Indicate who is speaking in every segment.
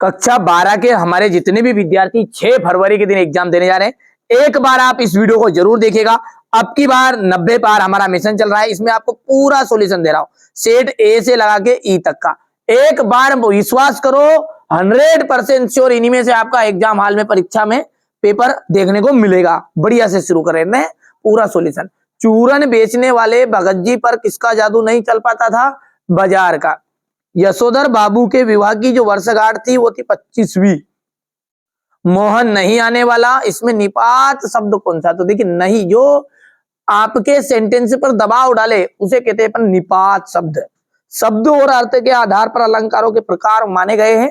Speaker 1: कक्षा 12 के हमारे जितने भी विद्यार्थी 6 फरवरी के दिन एग्जाम देने जा रहे हैं, एक बार आप इस वीडियो को जरूर देखिएगा। अब की बार 90 पार हमारा मिशन चल रहा है, इसमें आपको पूरा सॉल्यूशन दे रहा हूं, सेट ए से लगा के ई तक का। एक बार विश्वास करो, 100% श्योर इन्हीं में से आपका एग्जाम हॉल में परीक्षा में पेपर देखने को मिलेगा। बढ़िया से शुरू कर रहे हैं पूरा सॉल्यूशन। चूरन बेचने वाले भगत जी पर किसका जादू नहीं चल पाता था? बाजार का। यशोधर बाबू के विवाह की जो वर्षगांठ थी वो थी 25वीं। मोहन नहीं आने वाला, इसमें निपात शब्द कौन सा? तो देखिए नहीं, जो आपके सेंटेंस पर दबाव डाले उसे कहते हैं अपन निपात शब्द। शब्द और अर्थ के आधार पर अलंकारों के प्रकार माने गए हैं,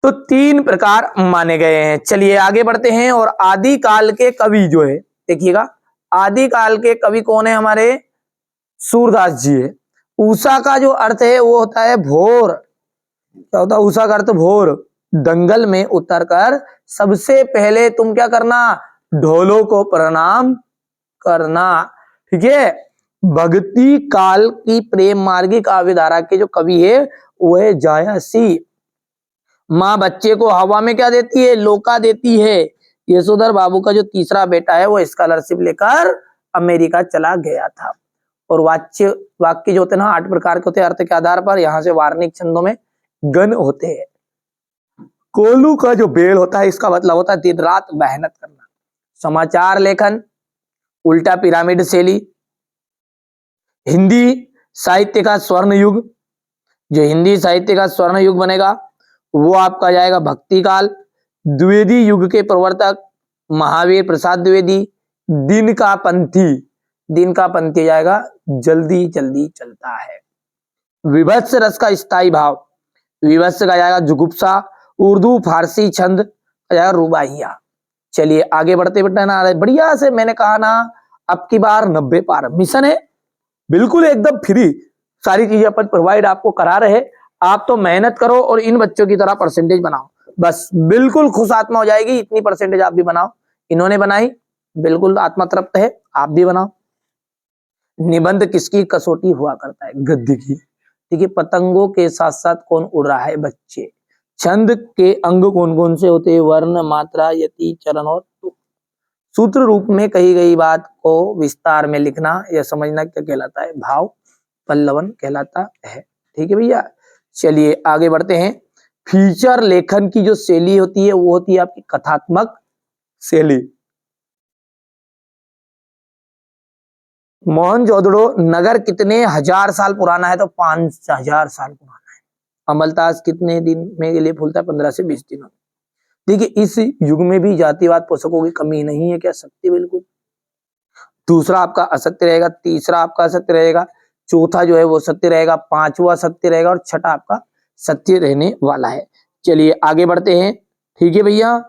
Speaker 1: तो 3 प्रकार माने गए हैं। चलिए आगे बढ़ते हैं। और आदिकाल के कवि जो है, देखिएगा आदिकाल के कवि कौन है? हमारे सूरदास जी है। उषा का जो अर्थ है वो होता है भोर। क्या होता है उषा का अर्थ? भोर। दंगल में उतरकर सबसे पहले तुम क्या करना? ढोलों को प्रणाम करना। ठीक है। भक्ति काल की प्रेम मार्गी काव्य धारा के जो कवि है वो है जायसी। माँ बच्चे को हवा में क्या देती है? लोका देती है। यशोधर बाबू का जो तीसरा बेटा है वो स्कॉलरशिप लेकर अमेरिका चला गया था। और वाक्य जो होते हैं ना 8 प्रकार के होते हैं अर्थ के आधार पर। यहां से वार्णिक छंदों में गण होते हैं। कोल्हू का जो बेल होता है इसका मतलब होता है दिन रात मेहनत करना। समाचार लेखन, उल्टा पिरामिड शैली, हिंदी साहित्य का स्वर्ण युग। जो हिंदी साहित्य का स्वर्ण युग बनेगा वो आपका जाएगा भक्ति काल। द्विवेदी युग के प्रवर्तक महावीर प्रसाद द्विवेदी। दिन का पंथी जाएगा जाएगा जल्दी चलता है। विभत्स रस का स्थायी भाव, विभत्स का जाएगा जुगुप्सा। उर्दू फारसी छंद का जाएगा रुबाइया। चलिए आगे बढ़ते ना, बढ़िया से मैंने कहा ना, अब की बार 90 पार मिशन है, बिल्कुल एकदम फ्री। सारी चीजें अपन प्रोवाइड आपको करा रहे। आप तो मेहनत करो और इन बच्चों की तरह परसेंटेज बनाओ, बस बिल्कुल खुश आत्मा हो जाएगी। इतनी परसेंटेज आप भी बनाओ, इन्होंने बनाई, बिल्कुल आत्मा तृप्त है, आप भी बनाओ। निबंध किसकी कसौटी हुआ करता है? गद्य की। ठीक है। पतंगों के साथ साथ कौन उड़ रहा है? बच्चे। छंद के अंग कौन कौन से होते हैं? वर्ण, मात्रा, यति, चरण और तुक। सूत्र रूप में कही गई बात को विस्तार में लिखना या समझना क्या कहलाता है? भाव पल्लवन कहलाता है। ठीक है भैया। चलिए आगे बढ़ते हैं। फीचर लेखन की जो शैली होती है वो होती है आपकी कथात्मक शैली। मोहनजोदड़ो नगर कितने हजार साल पुराना है? तो 5000 साल पुराना है। अमलतास कितने दिन में के लिए फूलता है? 15 से 20 दिनों में। देखिए इस युग में भी जातिवाद पोषकों की कमी नहीं है क्या? सत्य बिल्कुल। दूसरा आपका असत्य रहेगा, तीसरा आपका असत्य रहेगा, चौथा जो है वो सत्य रहेगा, पांचवा सत्य रहेगा और छठा आपका सत्य रहने वाला है। चलिए आगे बढ़ते हैं। ठीक है भैया।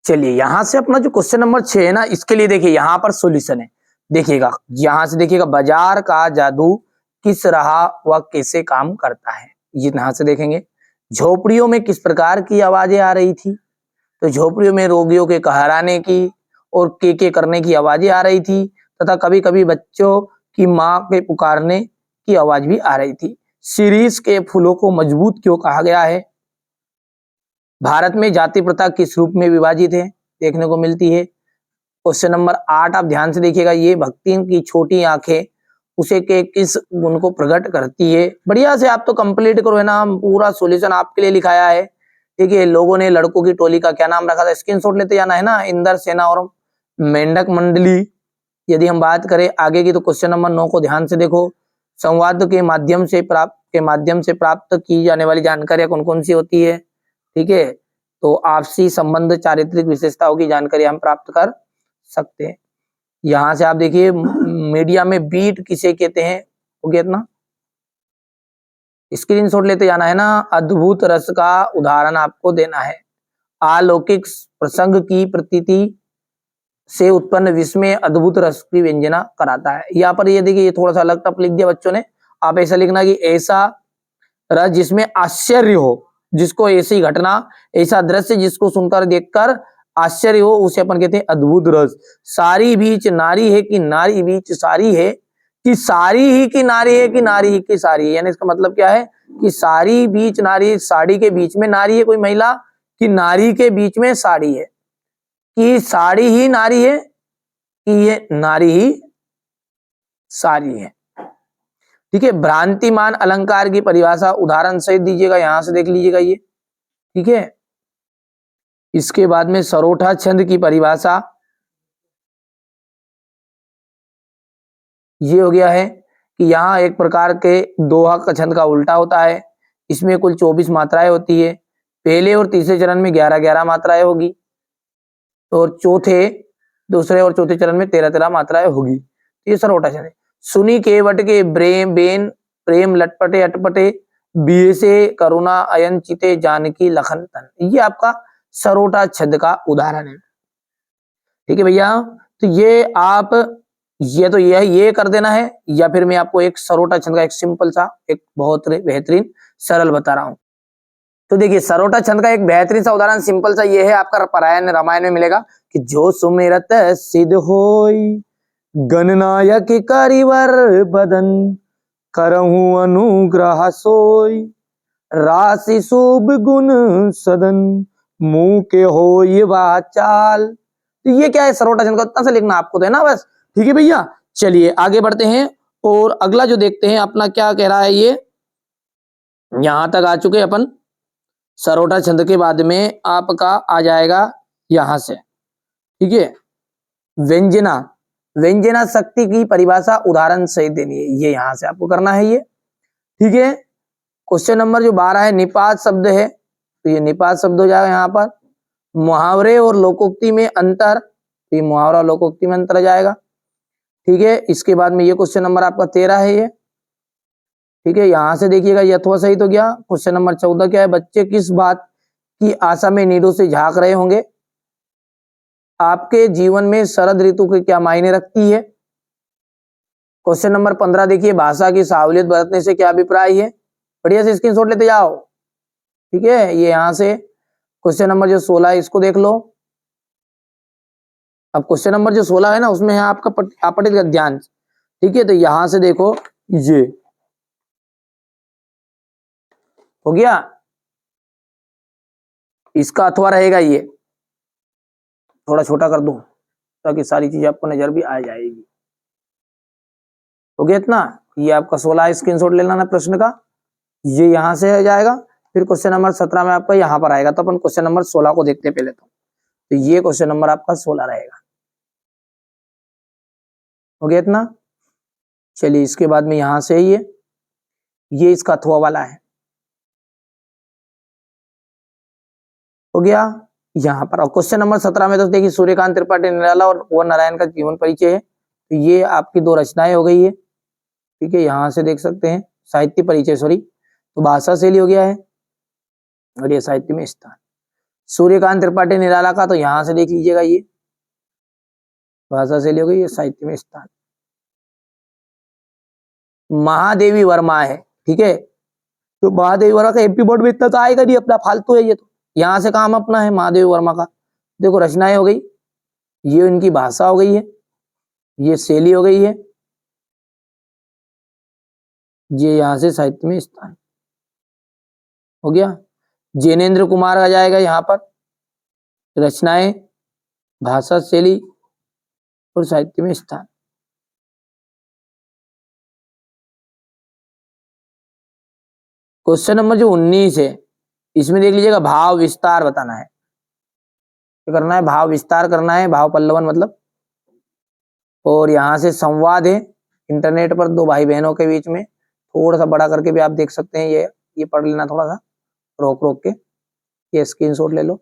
Speaker 1: चलिए यहां से अपना जो क्वेश्चन नंबर 6 है ना, इसके लिए देखिए यहां पर सॉल्यूशन है। देखिएगा यहां से देखिएगा, बाजार का जादू किस रहा व कैसे काम करता है, यहां से देखेंगे। झोपड़ियों में किस प्रकार की आवाजें आ रही थी? तो झोपड़ियों में रोगियों के कहराने की और के करने की आवाजें आ रही थी, तथा कभी कभी बच्चों की माँ के पुकारने की आवाज भी आ रही थी। शीरीष के फूलों को मजबूत क्यों कहा गया है? भारत में जाति प्रथा किस रूप में विभाजित है? देखने को मिलती है। क्वेश्चन नंबर 8 आप ध्यान से देखिएगा, ये भक्ति की छोटी आंखें उसे के किस गुण को प्रकट करती है? बढ़िया से आप तो कंप्लीट करो, है ना, हम पूरा सॉल्यूशन आपके लिए लिखाया है। ठीक है। लोगों ने लड़कों की टोली का क्या नाम रखा था? स्क्रीनशॉट लेते जाना है ना, इंदर सेना और मेंढक मंडली। यदि हम बात करें आगे की तो क्वेश्चन नंबर 9 को ध्यान से देखो। संवाद के माध्यम से प्राप्त की जाने वाली जानकारियां कौन कौन सी होती है? ठीक है। तो आपसी संबंध, चारित्रिक विशेषताओं की जानकारी हम प्राप्त कर सकते हैं। यहां से आप देखिए मीडिया में बीट किसे कहते हैं? हो गया इतना, स्क्रीनशॉट लेते जाना है ना। अद्भुत रस का उदाहरण आपको देना है। अलौकिक प्रसंग की प्रतीति से उत्पन्न विस्मय अद्भुत रस की व्यंजना कराता है। यहाँ पर ये देखिए, ये थोड़ा सा अलग टप लिख दिया बच्चों ने। आप ऐसा लिखना कि ऐसा रस जिसमें आश्चर्य हो, जिसको ऐसी घटना, ऐसा दृश्य जिसको सुनकर देखकर आश्चर्य हो, उसे अपन कहते हैं अद्भुत रस। सारी बीच नारी है कि नारी बीच सारी है, कि सारी ही की नारी है कि नारी ही की सारी है। यानी इसका मतलब क्या है? कि साड़ी बीच नारी, साड़ी के बीच में नारी है कोई महिला, कि नारी के बीच में साड़ी है, कि साड़ी ही नारी है, कि ये नारी ही साड़ी है। ठीक है, भ्रांतिमान अलंकार की परिभाषा उदाहरण सहित दीजिएगा, यहां से देख लीजिएगा ये। ठीक है, इसके बाद में सरोठा छंद की परिभाषा ये हो गया है कि यहाँ एक प्रकार के दोहा का छंद का उल्टा होता है। इसमें कुल 24 मात्राएं होती है। पहले और तीसरे चरण में 11-11 मात्राएं होगी, और दूसरे और चौथे चरण में 13-13 मात्राएं होगी। ये सरोठा छंद है। सुनी केवट के ब्रेम बेन प्रेम लटपटे अटपटे, बीए से करुणा अयन चिते जानकी लखन तन, ये आपका सरोठा छंद का उदाहरण है। ठीक है भैया, तो ये आप ये कर देना है, या फिर मैं आपको एक सरोठा छंद का एक सिंपल सा एक बहुत बेहतरीन सरल बता रहा हूं। तो देखिए, सरोठा छंद का एक बेहतरीन सा उदाहरण सिंपल सा ये है, आपका परायण रामायण में मिलेगा कि जो सुमिरत सिद्ध होई गणनायक करिवर बदन, करहु अनुग्रह सोई राशि शुभ गुण सदन, मुंह के होई वाचाल। तो ये क्या है, सरोठा छंद का उतना सा लिखना आपको तो है ना बस। ठीक है भैया, चलिए आगे बढ़ते हैं और अगला जो देखते हैं अपना क्या कह रहा है। ये यहां तक आ चुके अपन। सरोठा छंद के बाद में आपका आ जाएगा यहां से। ठीक है, व्यंजना, व्यंजना शक्ति की परिभाषा उदाहरण सहित देनी है, ये यहां से आपको करना है ये। ठीक है, क्वेश्चन नंबर जो 12 है, निपात शब्द है, तो ये निपात शब्द हो जाएगा यहाँ पर। मुहावरे और लोकोक्ति में अंतर, तो ये मुहावरा लोकोक्ति में अंतर जाएगा। ठीक है, इसके बाद में ये क्वेश्चन नंबर आपका 13 है ये। ठीक है, यहां से देखिएगा ये अथवा सही तो गया। क्वेश्चन नंबर 14 क्या है, बच्चे किस बात की आशा में नीडों से झांक रहे होंगे, आपके जीवन में शरद ऋतु के क्या मायने रखती है। क्वेश्चन नंबर 15 देखिए, भाषा की साहुलियत बरतने से क्या अभिप्राय है, बढ़िया से स्क्रीनशॉट लेते जाओ। ठीक है, ये यहां से क्वेश्चन नंबर जो 16 है इसको देख लो। अब क्वेश्चन नंबर जो 16 है ना, उसमें है आपका आपटित गद्यांश। ठीक है, तो यहां से देखो ये हो गया, इसका अथवा रहेगा ये, थोड़ा छोटा कर दूं ताकि सारी चीजें आपको नजर भी आ जाएगी। हो गया इतना, ये आपका 16 स्क्रीनशॉट लेना ना प्रश्न का, ये यहां से हो जाएगा। फिर क्वेश्चन नंबर 17 में आपका यहां पर आएगा, तो अपन क्वेश्चन नंबर 16 को देखते हैं पहले। तो ये क्वेश्चन नंबर आपका 16 रहेगा। हो गया इतना, चलिए इसके बाद में यहां से ये इसका अथवा वाला है। हो गया यहां पर। और क्वेश्चन नंबर 17 में तो देखिए, सूर्यकांत त्रिपाठी निराला और कुंवर नारायण का जीवन परिचय है, तो ये आपकी 2 रचनाएं हो गई है। ठीक है, यहां से देख सकते हैं, साहित्य परिचय सॉरी, तो भाषा शैली हो गया है, और ये साहित्य में स्थान। सूर्यकांत त्रिपाठी निराला का तो यहां से देख लीजिएगा, ये भाषा शैली हो गई, ये साहित्य में स्थान। महादेवी वर्मा है। ठीक है, तो महादेवी वर्मा का एमपी बोर्ड में इतना तो आएगा नहीं, अपना फालतू है ये, तो यहां से काम अपना है महादेवी वर्मा का। देखो रचनाएं हो गई, ये इनकी भाषा हो गई है, ये शैली हो गई है, ये यहां से साहित्य में स्थान हो गया। जैनेन्द्र कुमार आ जाएगा यहाँ पर, रचनाएं, भाषा शैली और साहित्य में स्थान। क्वेश्चन नंबर जो 19 है, इसमें देख लीजिएगा, भाव विस्तार बताना है। क्या करना है, भाव विस्तार करना है, भाव पल्लवन मतलब। और यहाँ से संवाद है इंटरनेट पर 2 भाई बहनों के बीच में, थोड़ा सा बड़ा करके भी आप देख सकते हैं, ये पढ़ लेना थोड़ा सा रोक रोक के, ये स्क्रीनशॉट ले लो।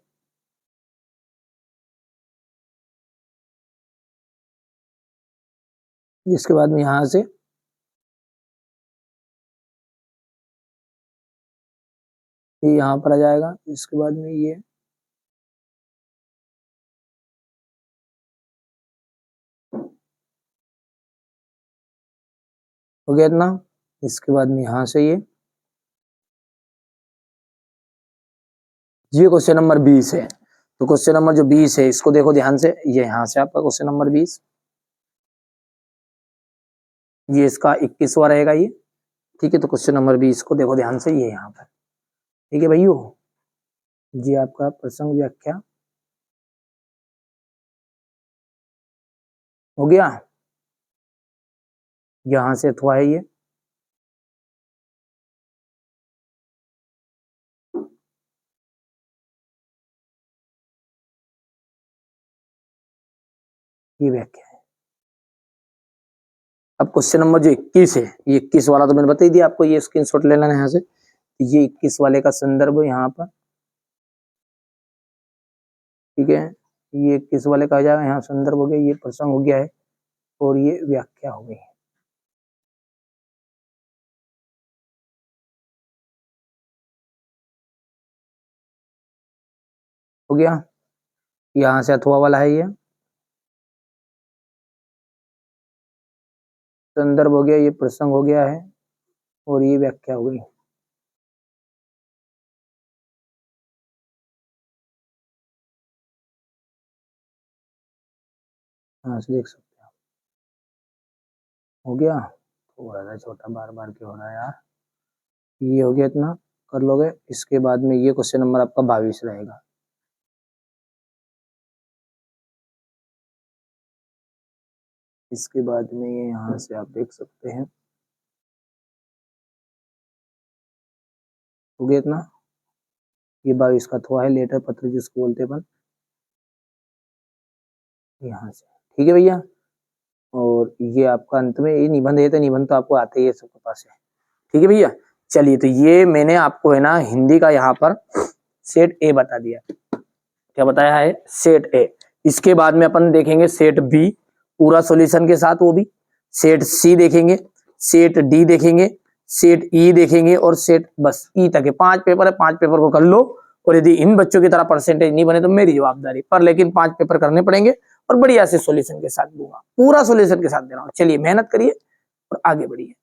Speaker 1: इसके बाद में यहाँ से ये यहाँ पर आ जाएगा, इसके बाद में ये हो गया इतना। इसके बाद में यहाँ से ये क्वेश्चन नंबर 20 है। तो क्वेश्चन नंबर जो 20 है इसको देखो ध्यान से, ये यहाँ से आपका क्वेश्चन नंबर 20, ये इसका 21वां रहेगा ये। ठीक है, तो क्वेश्चन नंबर 20 इसको देखो ध्यान से, ये यहाँ पर, ठीक है भाइयों, जी आपका प्रसंग व्याख्या हो गया, यहां से अथवा है ये, ये व्याख्या है। अब क्वेश्चन नंबर जो 21 है, ये 21 वाला तो मैंने बता ही दिया आपको, ये स्क्रीनशॉट ले लेना है यहाँ से। ये 21 वाले का संदर्भ यहाँ पर, ठीक है, ये 21 वाले का आ जाएगा, यहाँ संदर्भ हो गया, ये प्रसंग हो गया है, और ये व्याख्या हो गई है। हो गया, यहाँ से अथवा वाला है, ये संदर्भ हो गया, ये प्रसंग हो गया है, और ये व्याख्या हो गई। हाँ से देख सकते हो, हो गया, थोड़ा सा छोटा बार बार क्यों हो रहा है यार, ये हो गया, इतना कर लोगे। इसके बाद में ये क्वेश्चन नंबर आपका 22 रहेगा। इसके बाद में ये यहाँ से आप देख सकते हैं, हो गया इतना, ये 22 का थोड़ा है, लेटर पत्र जिसको बोलते हैं अपन, यहाँ से, ठीक है भैया। और ये आपका अंत में ये निबंध है, तो निबंध तो आपको आते ही है, सबके पास है, ठीक है भैया। चलिए, तो ये मैंने आपको है ना हिंदी का यहाँ पर सेट ए बता दिया, क्या बताया है, सेट ए। इसके बाद में अपन देखेंगे सेट बी पूरा सॉल्यूशन के साथ, वो भी सेट सी देखेंगे, सेट डी देखेंगे, सेट ई देखेंगे, और सेट बस ई तक है। 5 पेपर है, 5 पेपर को कर लो, और यदि इन बच्चों की तरह परसेंटेज नहीं बने तो मेरी जवाबदारी पर, लेकिन 5 पेपर करने पड़ेंगे, और बढ़िया से सॉल्यूशन के साथ दूंगा, पूरा सॉल्यूशन के साथ दे रहा हूँ। चलिए मेहनत करिए और आगे बढ़िए।